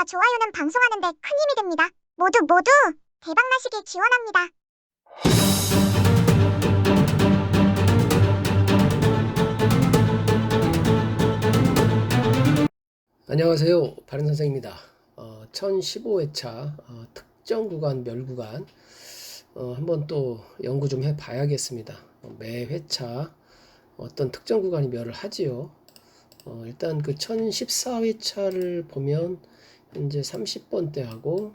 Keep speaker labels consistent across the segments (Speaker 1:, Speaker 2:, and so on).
Speaker 1: 좋아요는 방송하는 데 큰 힘이 됩니다. 모두 대박나시길 기원합니다.
Speaker 2: 안녕하세요. 바른선생입니다. 1015회차 특정 구간 멸구간 한번 또 연구 좀 해봐야겠습니다. 매 회차 어떤 특정 구간이 멸을 하지요. 일단 그 1014회차를 보면 현재 30번대하고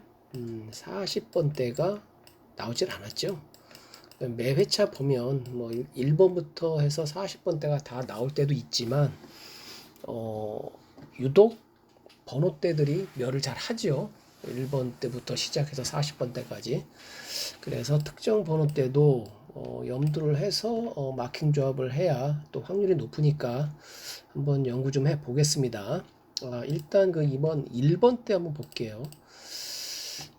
Speaker 2: 40번대가 나오질 않았죠. 매 회차 보면 뭐 1번부터 해서 40번대가 다 나올 때도 있지만 유독 번호대들이 멸을 잘 하죠. 1번 때부터 시작해서 40번 때까지. 그래서 특정 번호대도 염두를 해서 마킹 조합을 해야 또 확률이 높으니까 한번 연구 좀 해 보겠습니다. 일단 그 이번 1번 때 한번 볼게요.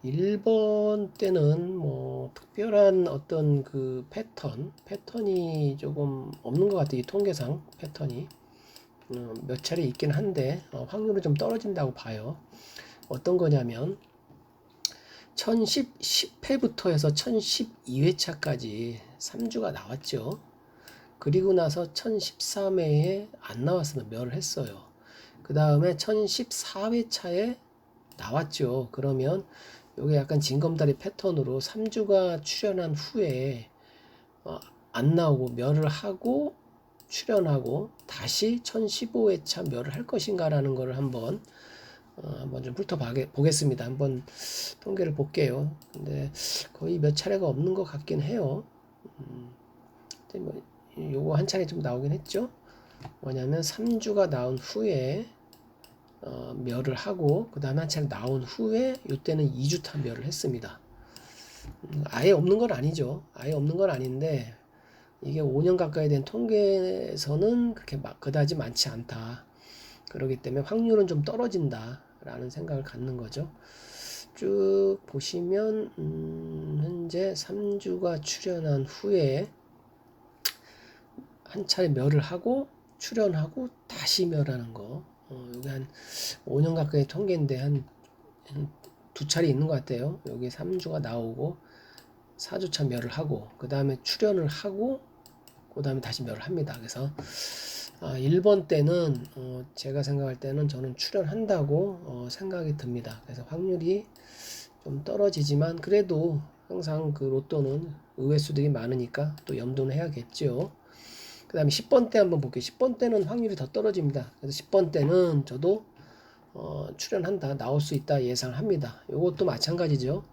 Speaker 2: 1번 때는 뭐 특별한 어떤 그 패턴이 조금 없는 것 같아요. 이 통계상 패턴이. 몇 차례 있긴 한데 확률은 좀 떨어진다고 봐요. 어떤 거냐면 1010회부터 해서 1012회차까지 3주가 나왔죠. 그리고 나서 1013회에 안 나왔으면 멸을 했어요. 그 다음에 1014회차에 나왔죠. 그러면 이게 약간 징검다리 패턴으로 3주가 출현한 후에 안 나오고 멸을 하고 출연하고 다시 1015회차 멸을 할 것인가라는 것을 한번 좀 훑어보겠습니다. 한번 통계를 볼게요. 근데 거의 몇 차례가 없는 것 같긴 해요. 뭐 요거 한 차례 좀 나오긴 했죠. 뭐냐면 3주가 나온 후에 멸을 하고 그 다음에 한 차례 나온 후에 이때는 2주타 멸을 했습니다. 아예 없는 건 아니죠. 아예 없는 건 아닌데 이게 5년 가까이 된 통계에서는 그렇게 그다지 많지 않다. 그렇기 때문에 확률은 좀 떨어진다라는 생각을 갖는 거죠. 쭉 보시면 현재 3주가 출현한 후에 한 차례 멸을 하고 출현하고 다시 멸하는 거. 여기 한 5년 가까이 통계인데 한 두 차례 있는 것 같아요. 여기 3주가 나오고 4주차 멸을 하고 그 다음에 출현을 하고 그 다음에 다시 멸을 합니다. 그래서 1번 때는 제가 생각할 때는 저는 출연한다고 생각이 듭니다. 그래서 확률이 좀 떨어지지만 그래도 항상 그 로또는 의외 수들이 많으니까 또 염두는 해야겠죠. 그 다음에 10번 때 한번 볼게요. 10번 때는 확률이 더 떨어집니다. 그래서 10번 때는 저도 출연한다, 나올 수 있다 예상합니다. 이것도 마찬가지죠.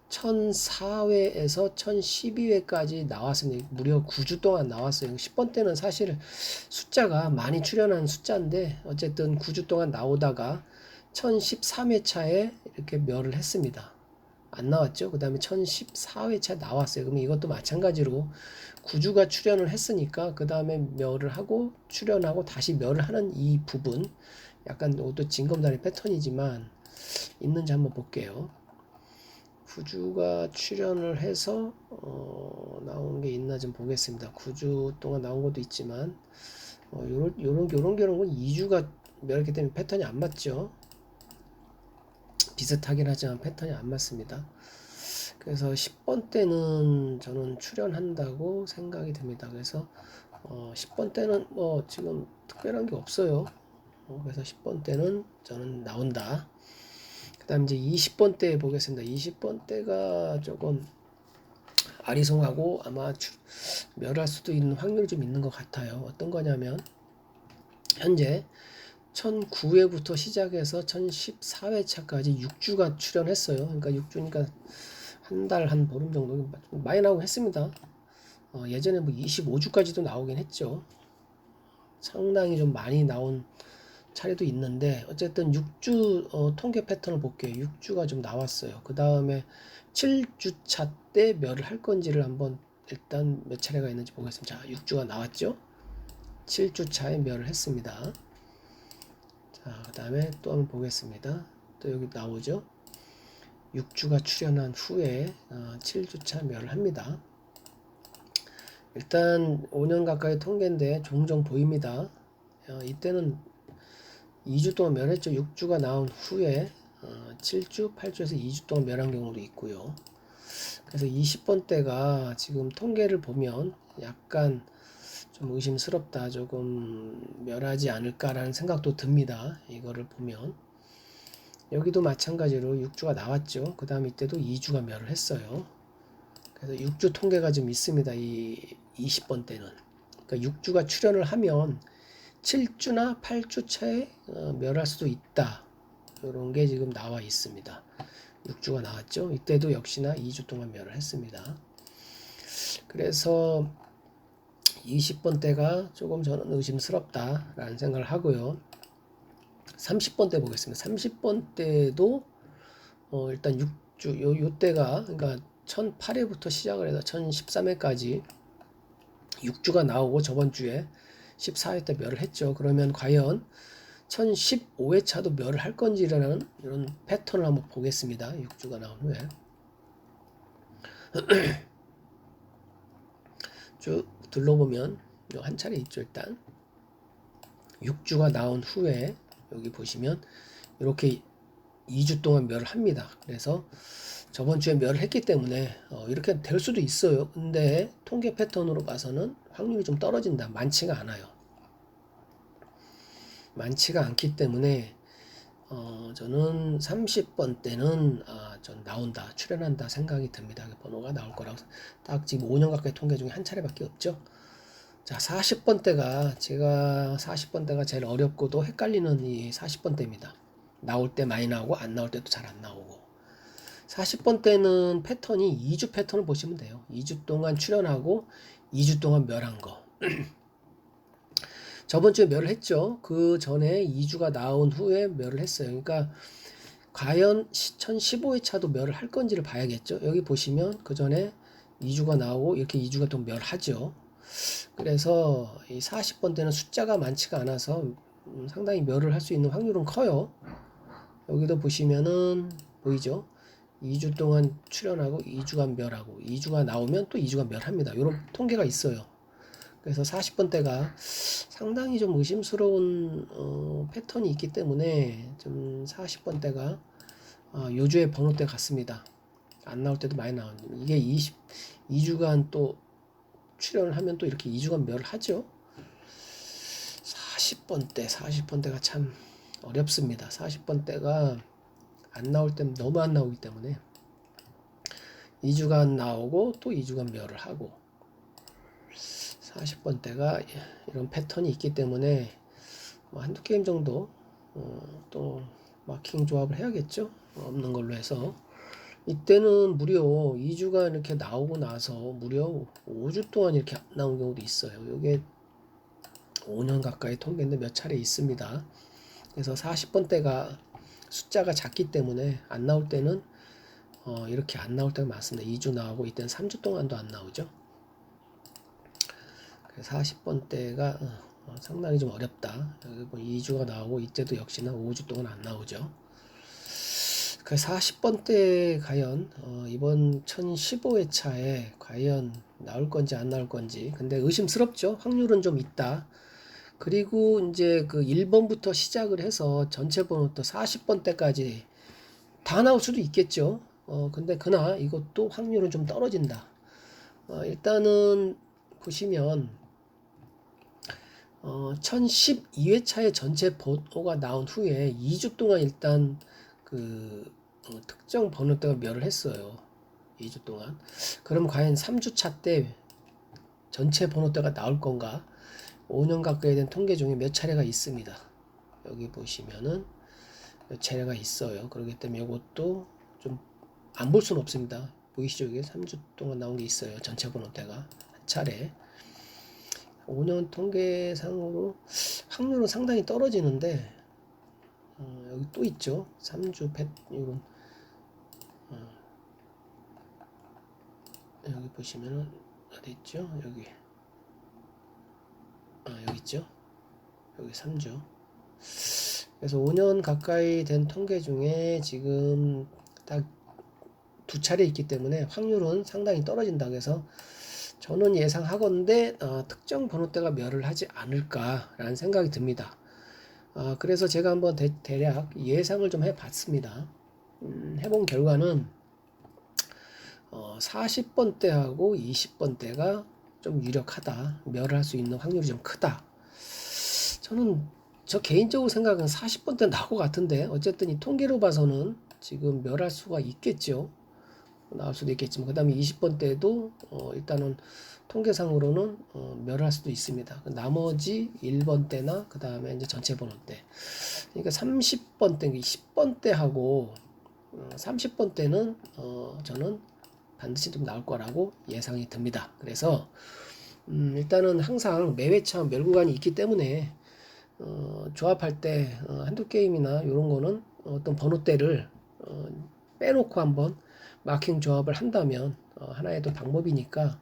Speaker 2: 1004회에서 1012회까지 나왔습니다. 무려 9주 동안 나왔어요. 10번 때는 사실 숫자가 많이 출연한 숫자인데 어쨌든 9주 동안 나오다가 1013회차에 이렇게 멸을 했습니다. 안 나왔죠. 그 다음에 1014회차 나왔어요. 그럼 이것도 마찬가지로 9주가 출연을 했으니까 그 다음에 멸을 하고 출연하고 다시 멸을 하는 이 부분 약간 또 징검다리 패턴이지만 있는지 한번 볼게요. 9주가 출연을 해서 나온 게 있나 좀 보겠습니다. 9주 동안 나온 것도 있지만 요런 경우는 2주가 멸했기 때문에 패턴이 안 맞죠. 비슷하긴 하지만 패턴이 안 맞습니다. 그래서 10번 때는 저는 출연한다고 생각이 듭니다. 그래서 10번 때는 뭐 지금 특별한 게 없어요. 그래서 10번 때는 저는 나온다. 그 다음 이제 20번 때 보겠습니다. 20번 때가 조금 아리송하고 아마 멸할 수도 있는 확률이 좀 있는 것 같아요. 어떤 거냐면 현재 1009회부터 시작해서 1014회차까지 6주가 출연했어요. 그러니까 6주니까 한 달 한 보름 정도 많이 나오긴 했습니다. 예전에 뭐 25주까지도 나오긴 했죠. 상당히 좀 많이 나온 차례도 있는데 어쨌든 6주 통계 패턴을 볼게요. 6주가 좀 나왔어요. 그 다음에 7주차 때 멸을 할 건지를 한번 일단 몇 차례가 있는지 보겠습니다. 자, 6주가 나왔죠. 7주차에 멸을 했습니다. 자, 그 다음에 또 한번 보겠습니다. 또 여기 나오죠. 6주가 출현한 후에 7주차 멸을 합니다. 일단 5년 가까이 통계인데 종종 보입니다. 이때는 2주 동안 멸했죠. 6주가 나온 후에 7주, 8주에서 2주 동안 멸한 경우도 있고요. 그래서 20번대가 지금 통계를 보면 약간 좀 의심스럽다, 조금 멸하지 않을까라는 생각도 듭니다. 이거를 보면 여기도 마찬가지로 6주가 나왔죠. 그 다음 이때도 2주가 멸을 했어요. 그래서 6주 통계가 좀 있습니다. 이 20번대는. 그러니까 6주가 출현을 하면 7주나 8주 차에 멸할 수도 있다. 이런 게 지금 나와 있습니다. 6주가 나왔죠. 이때도 역시나 2주 동안 멸을 했습니다. 그래서 20번대가 조금 저는 의심스럽다라는 생각을 하고요. 30번대 보겠습니다. 30번대도 일단 6주 요때가 그러니까 1008회부터 시작을 해서 1013회까지 6주가 나오고 저번 주에 14회 때 멸을 했죠. 그러면 과연 1015회 차도 멸을 할 건지라는 이런 패턴을 한번 보겠습니다. 6주가 나온 후에 쭉 둘러보면 한 차례 있죠. 일단 6주가 나온 후에 여기 보시면 이렇게 2주 동안 멸을 합니다. 그래서 저번 주에 멸을 했기 때문에 이렇게 될 수도 있어요. 근데 통계 패턴으로 봐서는 확률이 좀 떨어진다. 많지가 않아요. 많지가 않기 때문에 저는 30번 때는 전 나온다, 출연한다 생각이 듭니다. 번호가 나올 거라고. 딱 지금 5년 가까이 통계 중에 한 차례밖에 없죠. 자, 40번 때가 제가 40번 때가 제일 어렵고도 헷갈리는 이 40번 때입니다. 나올 때 많이 나오고 안 나올 때도 잘 안 나오고. 40번 때는 패턴이 2주 패턴을 보시면 돼요. 2주 동안 출연하고 2주 동안 멸한 거. 저번 주에 멸을 했죠. 그 전에 2주가 나온 후에 멸을 했어요. 그러니까 과연 1015회 차도 멸을 할 건지를 봐야겠죠. 여기 보시면 그 전에 2주가 나오고 이렇게 2주가 또 멸하죠. 그래서 이 40번 때는 숫자가 많지가 않아서 상당히 멸을 할 수 있는 확률은 커요. 여기도 보시면은 보이죠? 2주 동안 출연하고 2주간 멸하고 2주가 나오면 또 2주간 멸합니다. 이런 통계가 있어요. 그래서 40번 때가 상당히 좀 의심스러운 패턴이 있기 때문에 좀 40번 때가 요주의 번호 때 같습니다. 안 나올 때도 많이 나오는데 이게 2주간 또 출연을 하면 또 이렇게 2주간 멸을 하죠. 40번 때가 참 어렵습니다. 40번 때가 안 나올 때는 너무 안 나오기 때문에 2주간 나오고 또 2주간 멸을 하고 40번 때가 이런 패턴이 있기 때문에 뭐 한두 게임 정도 또 마킹 조합을 해야겠죠. 없는 걸로 해서 이때는 무려 2주간 이렇게 나오고 나서 무려 5주 동안 이렇게 안 나온 경우도 있어요. 이게 5년 가까이 통계인데 몇 차례 있습니다. 그래서 40번 때가 숫자가 작기 때문에 안 나올 때는 이렇게 안 나올 때가 많습니다. 2주 나오고 이때는 3주 동안도 안 나오죠. 40번 때가 상당히 좀 어렵다. 여기 뭐 2주가 나오고 이때도 역시나 5주 동안 안 나오죠. 그 40번 때 과연 이번 1015회 차에 과연 나올 건지 안 나올 건지. 근데 의심스럽죠. 확률은 좀 있다. 그리고 이제 그 1번부터 시작을 해서 전체 번호 또 40번 때까지 다 나올 수도 있겠죠. 근데 그나 이것도 확률은 좀 떨어진다. 일단은 보시면 1012회차에 전체 번호가 나온 후에 2주 동안 일단 그 특정 번호대가 멸을 했어요. 2주 동안. 그럼 과연 3주차 때 전체 번호대가 나올 건가? 5년 가까이 된 통계 중에 몇 차례가 있습니다. 여기 보시면은 몇 차례가 있어요. 그렇기 때문에 이것도 좀 안 볼 수는 없습니다. 보이시죠? 이게 3주 동안 나온 게 있어요. 전체 번호대가 한 차례. 5년 통계상으로 확률은 상당히 떨어지는데 여기 또 있죠. 3주 이건 여기 보시면은 어디 있죠? 여기 여기 있죠. 여기 3주. 그래서 5년 가까이 된 통계 중에 지금 딱 2차례 있기 때문에 확률은 상당히 떨어진다. 그래서 저는 예상하건대 특정 번호대가 멸을 하지 않을까라는 생각이 듭니다. 그래서 제가 한번 대략 예상을 좀 해봤습니다. 해본 결과는 40번대하고 20번대가 좀 유력하다. 멸할 수 있는 확률이 좀 크다. 저는 저 개인적으로 생각은 40번대 나올 것 같은데 어쨌든 이 통계로 봐서는 지금 멸할 수가 있겠죠. 나올 수도 있겠지만 그 다음에 20번대도 일단은 통계상으로는 멸할 수도 있습니다. 나머지 1번대나 그 다음에 이제 전체 번호 때 그러니까 30번대, 10번대하고 30번대는 저는 반드시 좀 나올 거라고 예상이 듭니다. 그래서 일단은 항상 매회차 멸구간이 있기 때문에 조합할 때 한두 게임이나 이런 거는 어떤 번호대를 빼놓고 한번 마킹 조합을 한다면 하나의 또 방법이니까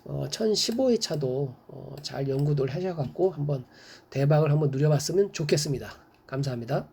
Speaker 2: 1015회차도 잘 연구를 하셔갖고 한번 대박을 한번 누려봤으면 좋겠습니다. 감사합니다.